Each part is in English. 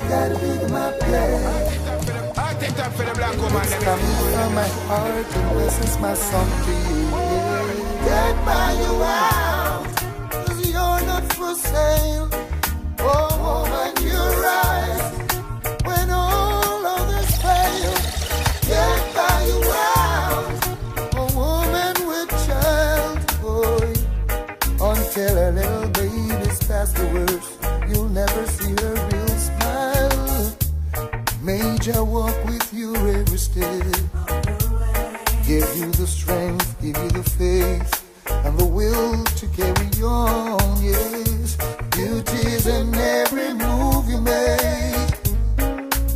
gotta be my place. I take that for the black woman. It's coming from my heart, and this is my song to you. Can't buy you out, 'cause you're not for sale. Oh, woman, you're right. When all others fail, can't buy you out. A woman with child, boy. Until her little baby's past the worst, you'll never see her real smile. Major walk with you every step. Give you the strength, give you the faith, and the will to carry on, yes. Beauty's in every move you make.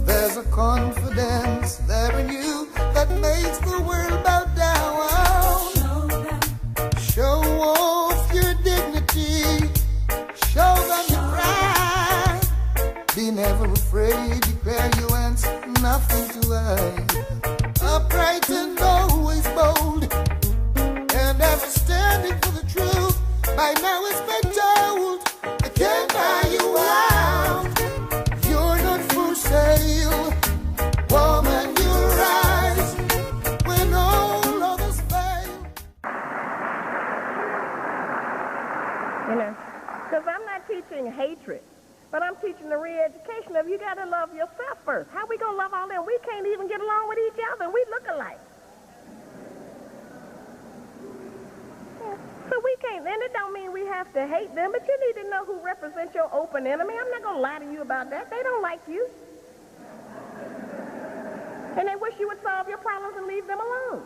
There's a confidence there in you that makes the world bow down. Show off your dignity, show them your pride. Be never afraid, declare you answer, nothing to hide. Upright and always bold, and ever standing for the truth. By now it's been told, I can't buy you out. You're not for sale. Woman, you rise when all others fail. You know, because I'm not teaching hatred, but I'm teaching the re-education of you got to love yourself first. How we going to love all them? We can't even get along with each other. We look alike. So we can't, and it don't mean we have to hate them, but you need to know who represents your open enemy. I'm not going to lie to you about that. They don't like you. And they wish you would solve your problems and leave them alone.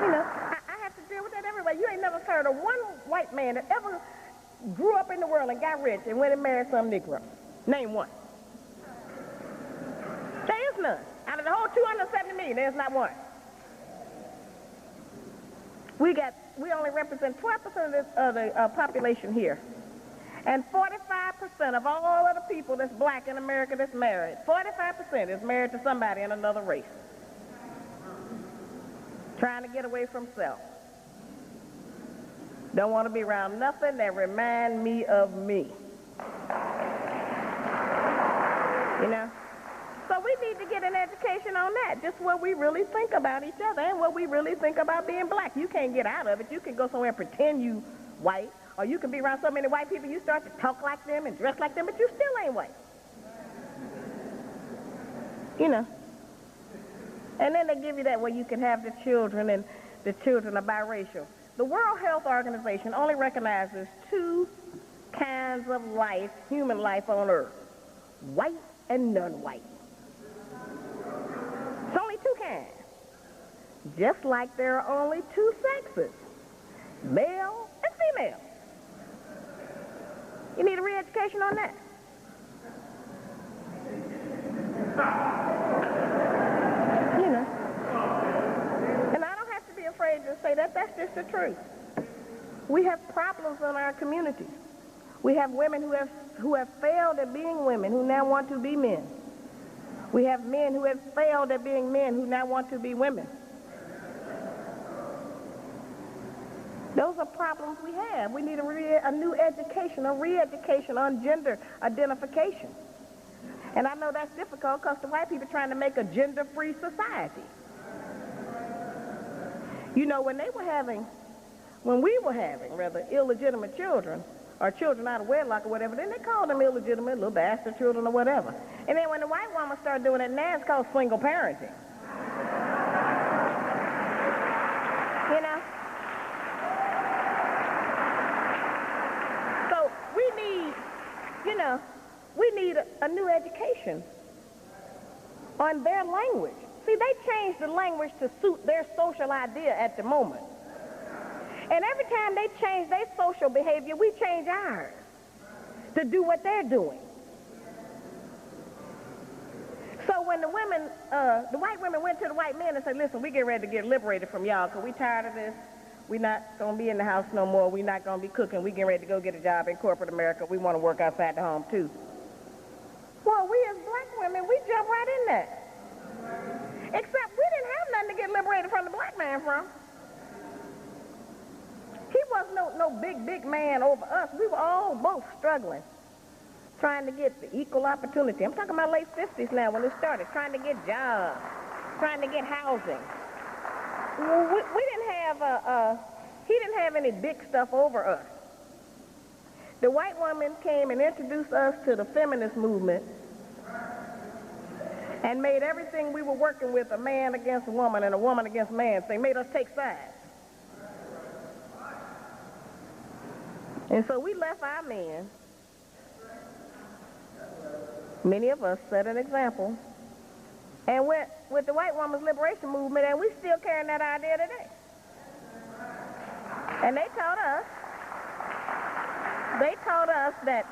You know, I have to deal with that everywhere. You ain't never heard of one white man that ever grew up in the world and got rich and went and married some Negro. Name one. There is none. Out of the whole 270 million, there's not one. We only represent 12% of the population here. And 45% of all of the people that's black in America that's married, 45% is married to somebody in another race. Trying to get away from self. Don't want to be around nothing that remind me of me. You know? So we need to get an education on that, just what we really think about each other and what we really think about being black. You can't get out of it. You can go somewhere and pretend you white, or you can be around so many white people you start to talk like them and dress like them, but you still ain't white. You know? And then they give you that where you can have the children, and the children are biracial. The World Health Organization only recognizes two kinds of life, human life on Earth, white and non-white. It's only two kinds. Just like there are only two sexes, male and female. You need a re-education on that. You know. And I don't have to be afraid to say that. That's just the truth. We have problems in our communities. We have women who have failed at being women who now want to be men. We have men who have failed at being men who now want to be women. Those are problems we have. We need a new education, a re-education on gender identification. And I know that's difficult because the white people are trying to make a gender-free society. You know, when we were having illegitimate children, or children out of wedlock or whatever, then they called them illegitimate, little bastard children or whatever. And then when the white woman started doing it, now it's called single parenting. You know? So we need a new education on their language. See, they changed the language to suit their social idea at the moment. And every time they change their social behavior, we change ours to do what they're doing. So when the white women went to the white men and said, listen, we get ready to get liberated from y'all because we tired of this. We're not going to be in the house no more. We're not going to be cooking. We getting ready to go get a job in corporate America. We want to work outside the home, too. Well, we as black women, we jump right in there. Except we didn't have nothing to get liberated from the black man from. He was no big man over us. We were all both struggling, trying to get the equal opportunity. I'm talking about late 50s now when it started, trying to get jobs, trying to get housing. We didn't have he didn't have any big stuff over us. The white woman came and introduced us to the feminist movement and made everything we were working with a man against a woman and a woman against man. So they made us take sides. And so we left our men. Many of us set an example and went with the white woman's liberation movement, and we still carrying that idea today. And they taught us that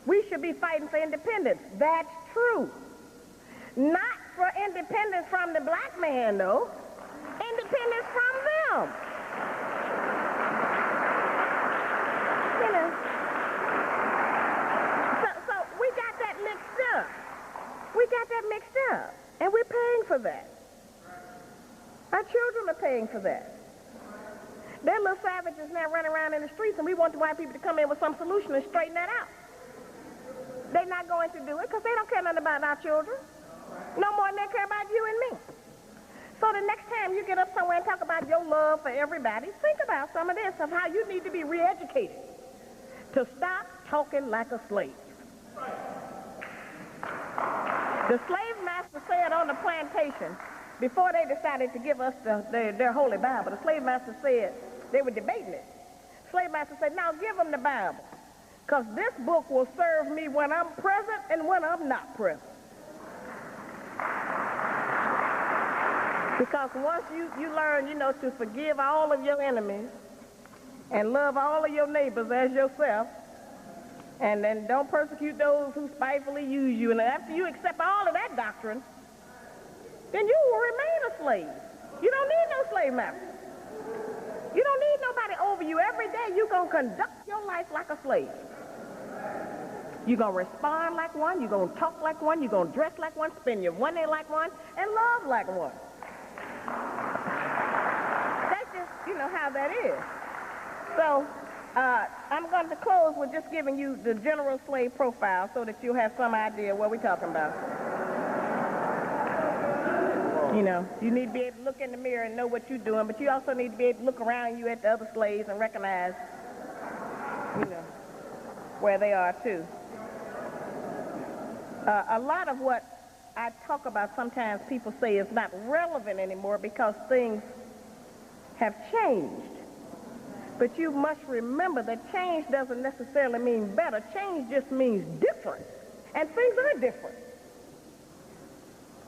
we should be fighting for independence. That's true. Not for independence from the black man, though. Independence from them. You know. So we got that mixed up. We got that mixed up. And we're paying for that. Our children are paying for that. They're little savages now running around in the streets, and we want the white people to come in with some solution and straighten that out. They're not going to do it because they don't care nothing about our children. No more than they care about you and me. So the next time you get up somewhere and talk about your love for everybody, think about some of this, of how you need to be re-educated to stop talking like a slave. The slave master said on the plantation, before they decided to give us their Holy Bible, the slave master said, they were debating it. Slave master said, now give them the Bible, because this book will serve me when I'm present and when I'm not present. Because once you learn, you know, to forgive all of your enemies and love all of your neighbors as yourself, and then don't persecute those who spitefully use you, and after you accept all of that doctrine, then you will remain a slave. You don't need no slave master. You don't need nobody over you. Every day you're going to conduct your life like a slave. You're going to respond like one. You're going to talk like one. You're going to dress like one, spend your money like one, and love like one. That's just, you know, how that is. So I'm going to close with just giving you the general slave profile so that you'll have some idea what we're talking about. You know, you need to be able to look in the mirror and know what you're doing, but you also need to be able to look around you at the other slaves and recognize, you know, where they are too. A lot of what I talk about sometimes people say is not relevant anymore because things have changed. But you must remember that change doesn't necessarily mean better. Change just means different. And things are different.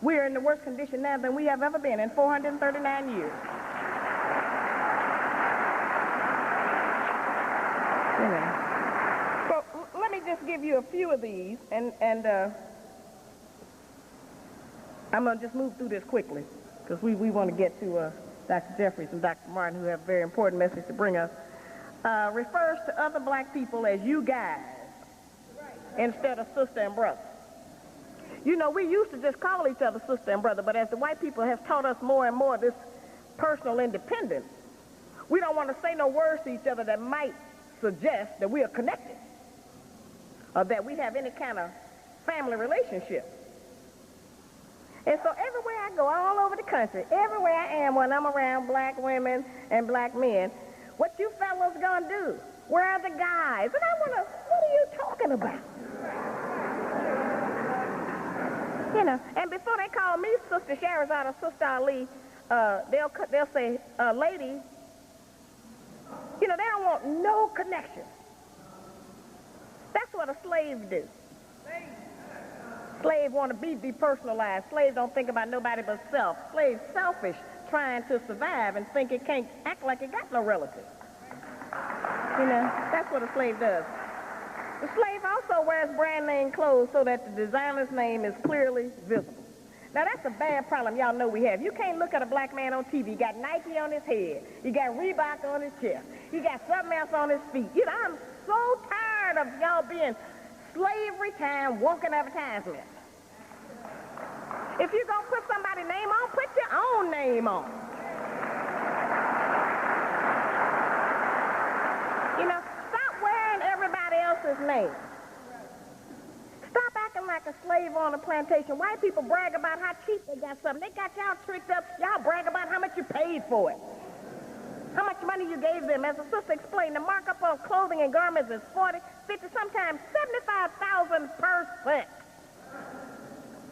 We are in the worst condition now than we have ever been in 439 years. You know. So let me just give you a few of these, and I'm going to just move through this quickly because we want to get to Dr. Jeffries and Dr. Martin, who have a very important message to bring us. Refers to other black people as you guys instead of sister and brother. You know, we used to just call each other sister and brother, but as the white people have taught us more and more this personal independence, we don't want to say no words to each other that might suggest that we are connected or that we have any kind of family relationship. And so everywhere I go, all over the country, everywhere I am when I'm around black women and black men, what you fellas gonna do? Where are the guys? And I wonder, what are you talking about? You know, and before they call me Sister Sharazad or Sister Ali, they'll say, lady, you know, they don't want no connection. That's what a slave do. Slave want to be depersonalized. Slave don't think about nobody but self. Slave selfish, trying to survive and think it can't act like it got no relative. You know, that's what a slave does. The slave also wears brand name clothes so that the designer's name is clearly visible. Now that's a bad problem y'all know we have. You can't look at a black man on TV. He got Nike on his head. He got Reebok on his chest. He got something else on his feet. You know, I'm so tired of y'all being slavery time walking advertisements. If you're going to put somebody's name on, put your own name on. else's name. Stop acting like a slave on a plantation. White people brag about how cheap they got something. They got y'all tricked up. Y'all brag about how much you paid for it. How much money you gave them. As the sister explained, the markup on clothing and garments is 40, 50, sometimes 75,000 per set.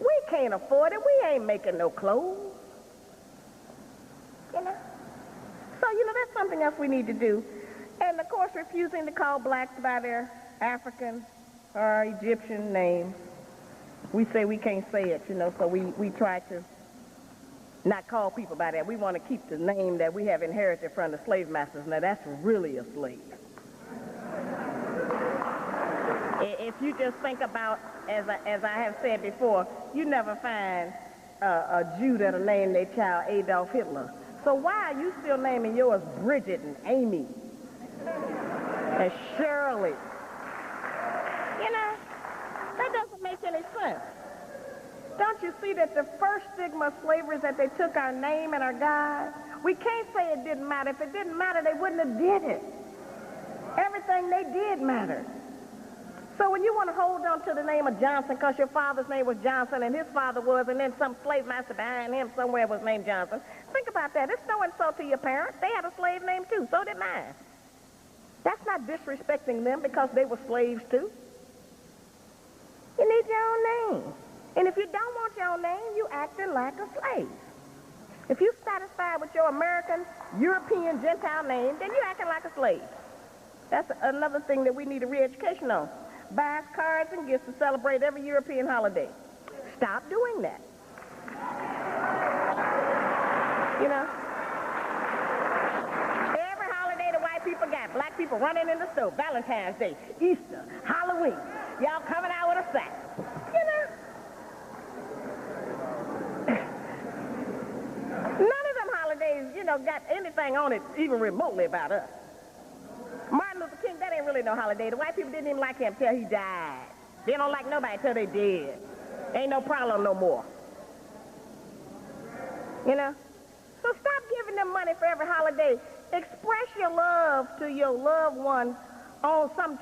We can't afford it. We ain't making no clothes. You know? So, you know, that's something else we need to do. And, of course, refusing to call blacks by their African or Egyptian names. We say we can't say it, you know, so we try to not call people by that. We want to keep the name that we have inherited from the slave masters. Now, that's really a slave. If you just think about, as I have said before, you never find a Jew that'll name their child Adolf Hitler. So why are you still naming yours Bridget and Amy and Shirley? You know, that doesn't make any sense. Don't you see that the first stigma of slavery is that they took our name and our God? We can't say it didn't matter. If it didn't matter, they wouldn't have did it. Everything they did mattered. So when you want to hold on to the name of Johnson because your father's name was Johnson and his father was, and then some slave master behind him somewhere was named Johnson, think about that. It's no insult to your parents. They had a slave name too. So did mine. That's not disrespecting them because they were slaves too. You need your own name. And if you don't want your own name, you acting like a slave. If you're satisfied with your American, European, Gentile name, then you're acting like a slave. That's another thing that we need a re-education on. Buys cards and gifts to celebrate every European holiday. Stop doing that. You know? Every holiday the white people got. Black people running in the store. Valentine's Day, Easter, Halloween. Y'all coming out with a sack. You know? None of them holidays, you know, got anything on it even remotely about us. Martin Luther King, that ain't really no holiday. The white people didn't even like him till he died. They don't like nobody till they dead. Ain't no problem no more. You know? So stop giving them money for every holiday. Express your love to your loved one on some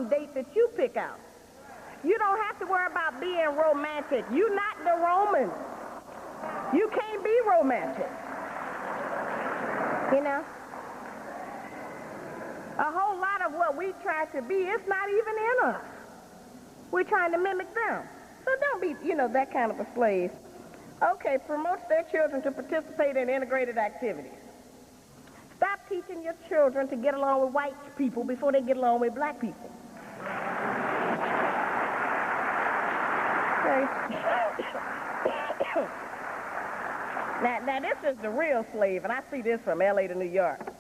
date that you pick out. You don't have to worry about being romantic. You're not the Romans. You can't be romantic. You know? A whole lot of what we try to be, it's not even in us. We're trying to mimic them. So don't be, you know, that kind of a slave. Okay, promotes their children to participate in integrated activities. Stop teaching your children to get along with white people before they get along with black people. Okay. Now this is the real slave, and I see this from LA to New York.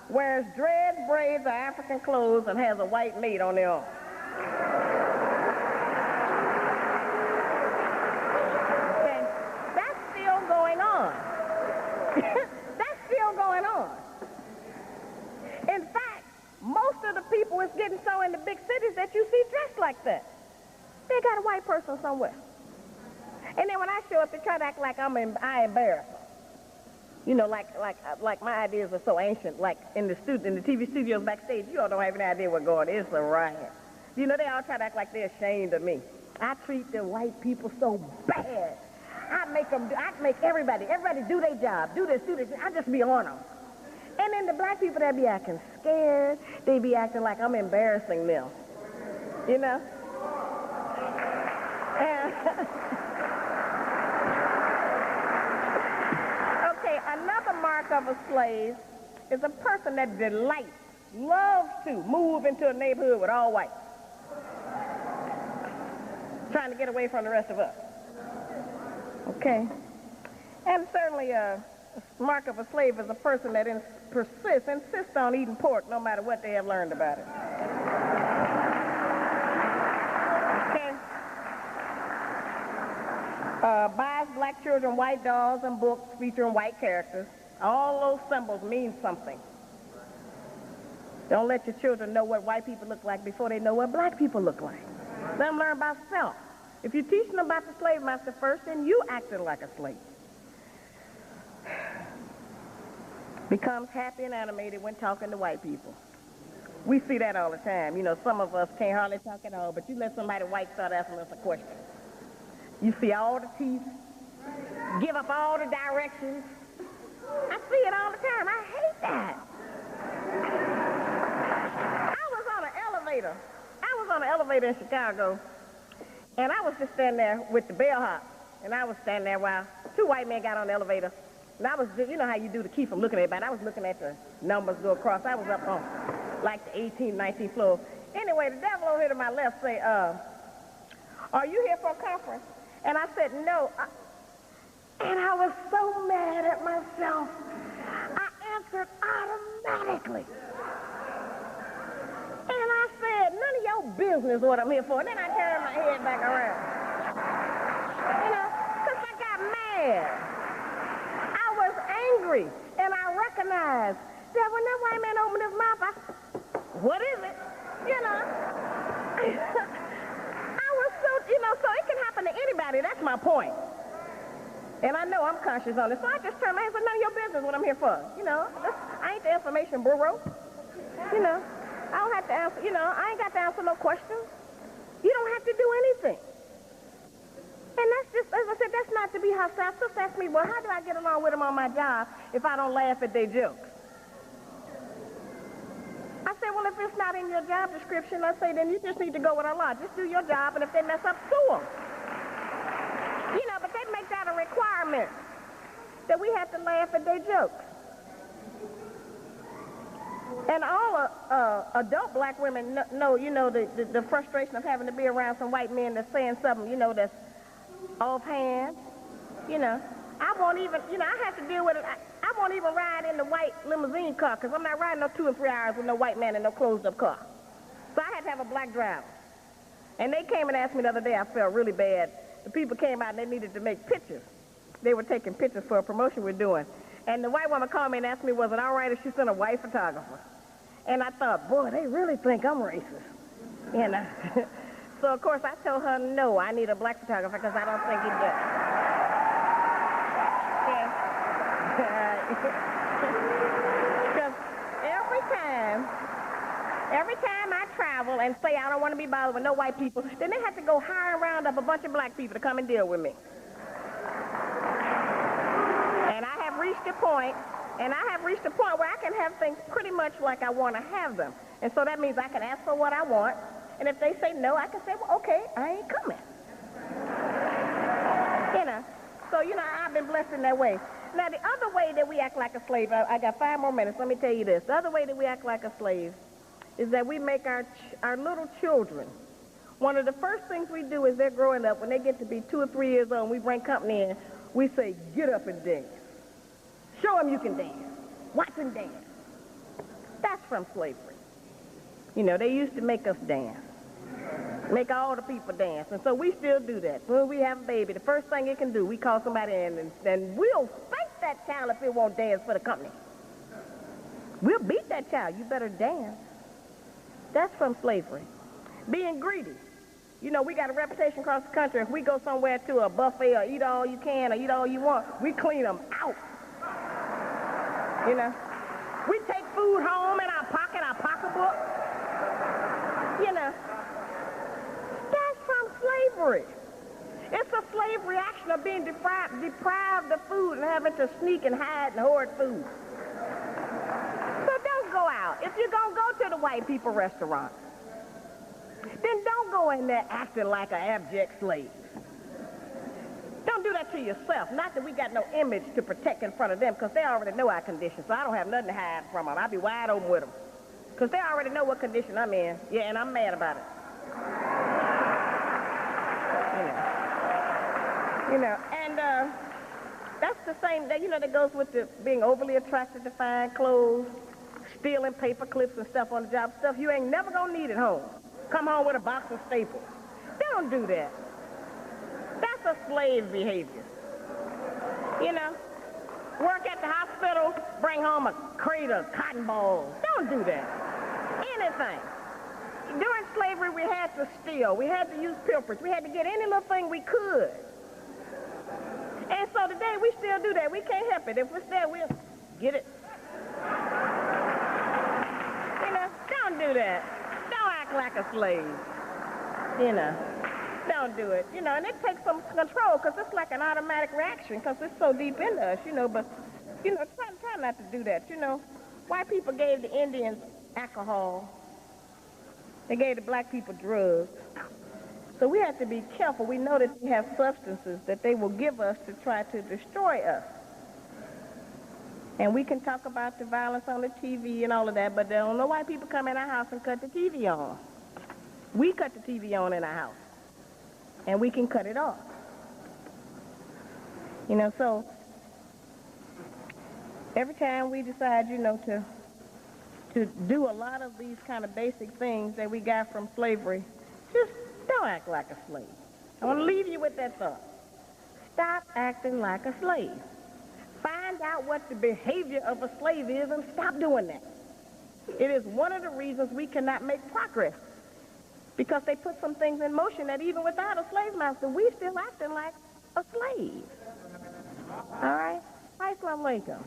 Wears dreads, braids, or African clothes, and has a white maid on their own. Okay, that's still going on. That's still going on. In fact, most of the people is getting so in the big cities that you see dressed like that. They got a white person somewhere. And then when I show up, they try to act like I embarrass them. You know, like my ideas are so ancient. Like in the TV studios backstage, you all don't have any idea what's going on. It's a riot. You know, they all try to act like they're ashamed of me. I treat the white people so bad. I make everybody do their job. Do this. I just be on them. And then the black people, they be acting scared. They be acting like I'm embarrassing them. You know? Okay, another mark of a slave is a person that loves to move into a neighborhood with all whites. Trying to get away from the rest of us. Okay? And certainly a mark of a slave is a person that insists on eating pork no matter what they have learned about it. Buys black children white dolls and books featuring white characters. All those symbols mean something. Don't let your children know what white people look like before they know what black people look like. Let them learn about self. If you teach them about the slave master first, then you acted like a slave. Becomes happy and animated when talking to white people. We see that all the time. You know, some of us can't hardly talk at all, but you let somebody white start asking us a question. You see all the teeth, give up all the directions. I see it all the time. I hate that. I was on an elevator in Chicago, and I was just standing there with the bellhop, and I was standing there while two white men got on the elevator, and I was, you know how you do to keep from looking at everybody. I was looking at the numbers go across. I was up on like the 18th, 19th floor. Anyway, the devil over here to my left say, are you here for a conference? And I said, no. And I was so mad at myself. I answered automatically. And I said, none of your business what I'm here for. And then I turned my head back around. You know, because I got mad. I was angry. And I recognized that when that white man opened his mouth, what is it? You know. I was so, you know, so it can happen to anybody. That's my point. And I know I'm conscious on it. So I just turned my head and said, none of your business what I'm here for. You know, I ain't the information bureau. You know, I don't have to answer, you know, I ain't got to answer no questions. You don't have to do anything. And that's just, as I said, that's not to be hostile. Just ask me, well, how do I get along with them on my job if I don't laugh at their jokes? I said, well, if it's not in your job description, I say, then you just need to go with Allah. Just do your job, and if they mess up, sue them. You know, but they make that a requirement that we have to laugh at their jokes. And all adult black women know, you know, the frustration of having to be around some white men that's saying something, you know, that's offhand. You know, I won't even, you know, I have to deal with it. I won't even ride in the white limousine car because I'm not riding no 2 and 3 hours with no white man in no closed-up car. So I had to have a black driver. And they came and asked me the other day, I felt really bad. The people came out and they needed to make pictures. They were taking pictures for a promotion we're doing. And the white woman called me and asked me, was it all right if she sent a white photographer? And I thought, boy, they really think I'm racist. You know? So, of course, I told her, no, I need a black photographer because I don't think he does. Because every time I travel and say I don't want to be bothered with no white people, then they have to go hire and round up a bunch of black people to come and deal with me. And I have reached a point where I can have things pretty much like I want to have them. And so that means I can ask for what I want, and if they say no, I can say, well, okay, I ain't coming. You know, so, you know, I've been blessed in that way. Now, the other way that we act like a slave, I got 5 more minutes, let me tell you this. The other way that we act like a slave is that we make our little children, one of the first things we do is they're growing up, when they get to be 2 or 3 years old, and we bring company in, we say, get up and dance. Show them you can dance. Watch them dance. That's from slavery. You know, they used to make us dance. Make all the people dance. And so we still do that. When we have a baby, the first thing it can do, we call somebody in and we'll spank that child if it won't dance for the company. We'll beat that child. You better dance. That's from slavery. Being greedy. You know, we got a reputation across the country. If we go somewhere to a buffet or eat all you can or eat all you want, we clean them out. You know, we take food home in our pocketbook. You know, that's from slavery. It's a slave reaction of being deprived of food and having to sneak and hide and hoard food. So don't go out. If you're going to go to the white people restaurant, then don't go in there acting like an abject slave. Don't do that to yourself. Not that we got no image to protect in front of them, because they already know our condition, so I don't have nothing to hide from them. I'll be wide open with them, because they already know what condition I'm in. Yeah, and I'm mad about it. You know, and that's the same, you know, that goes with the being overly attracted to fine clothes, stealing paper clips and stuff on the job, stuff you ain't never gonna need at home. Come home with a box of staples. Don't do that. That's a slave behavior. You know, work at the hospital, bring home a crate of cotton balls. Don't do that. Anything. During slavery, we had to steal. We had to use pilferage. We had to get any little thing we could. And so today, we still do that. We can't help it. If it's there, we'll get it. You know, don't do that. Don't act like a slave. You know, don't do it. You know, and it takes some control because it's like an automatic reaction because it's so deep into us, you know, but, you know, try not to do that. You know, white people gave the Indians alcohol. They gave the black people drugs. So we have to be careful. We know that they have substances that they will give us to try to destroy us. And we can talk about the violence on the TV and all of that, but there don't no white people come in our house and cut the TV on. We cut the TV on in our house. And we can cut it off. You know, so every time we decide, you know, to do a lot of these kind of basic things that we got from slavery, just don't act like a slave. I want to leave you with that thought. Stop acting like a slave. Find out what the behavior of a slave is and stop doing that. It is one of the reasons we cannot make progress. Because they put some things in motion that even without a slave master, we still acting like a slave. All right? Assalamu alaikum.